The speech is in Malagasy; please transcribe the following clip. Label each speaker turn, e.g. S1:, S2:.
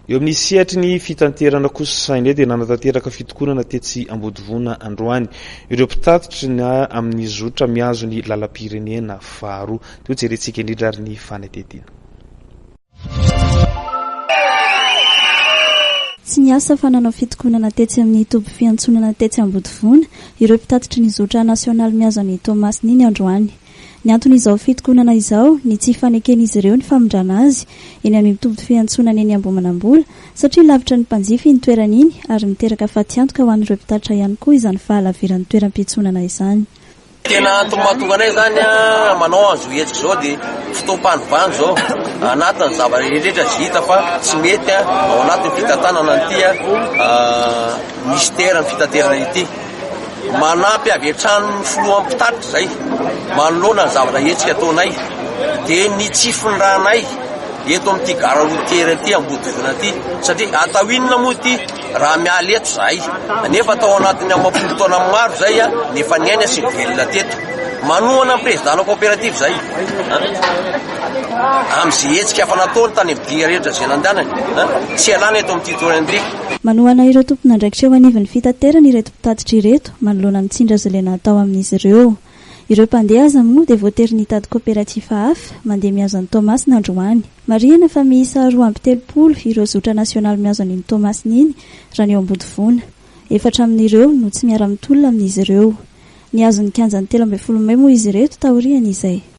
S1: eo amin'ny sihatry ny fitanterana kosa saindray dia nanatanteraka fitokonana tetsy Ambodivona androany ireo mpitatitra na amin'ny zotra miazo ny lalam-pirenena faharoa teo jerentsika indrindra ary ny fanatetiana.
S2: Tsy niasa fa nanao fitokonana tetsy amin'ny toby fiantsonana tetsy Ambodivona ireo mpitatitra ny zotra nasionaly miazo ny Thomas Niny androany. Ny anton'izao fitokonana izao ny tsy faneken'izy ireo ny famondrana azy eny amin'ny toby fiantsonana eny Ambomanambola satria lavitra ny mpanjify ny toerana iny ary miteraka fatiantoka ho an'ireo mpitatitra ihany koa izany fahalaviran'ny toeram-piantsonana izany.
S3: Tena mahatonga anay zany manao azo hetsika zao dia fotoam-panovan zao anatin'ny zava-rehetra hita fa tsy mety ao anatin'ny fitantanana ity mistera ny fitaterana ity. Manampy avy hatrany filohan'ny mpitatitra zay manoloana ny zavatra hetsika ataonay dia ny tsifony ranay eto amin'ity gara rotera ity Ambodivona ity satria atao inona moa ity raha miala eto zay nefa atao anatin'ny amapolo taona maro zay nefa ny aina sy ny velona teto manohana ny présidentna coopérative zay amin'izay hetsika afa nataony tany amin'ny rehetra zay nandehanany tsy alana eto amin'ity toerana ity.
S2: Manohana ireo tompona ndraikitra eo anivon'ny fitaterana ireto mpitatitra ireto manoloana ny tsindrazolena atao amin'izy ireo. Ireo mpandeha aza moa dia voatery nitady kooperativa hafa mandeha miazo ny Thomas nandroany. Marihana fa miisa 230 ireo zotra nasionaly miazo ny Thomas Niny raha ny eo Ambodivona. 4 amin'ireo no tsy miara-mitolona amin'izy ireo. Niazo ny kianjan'ny 13 May moa izy ireto taorian'izay.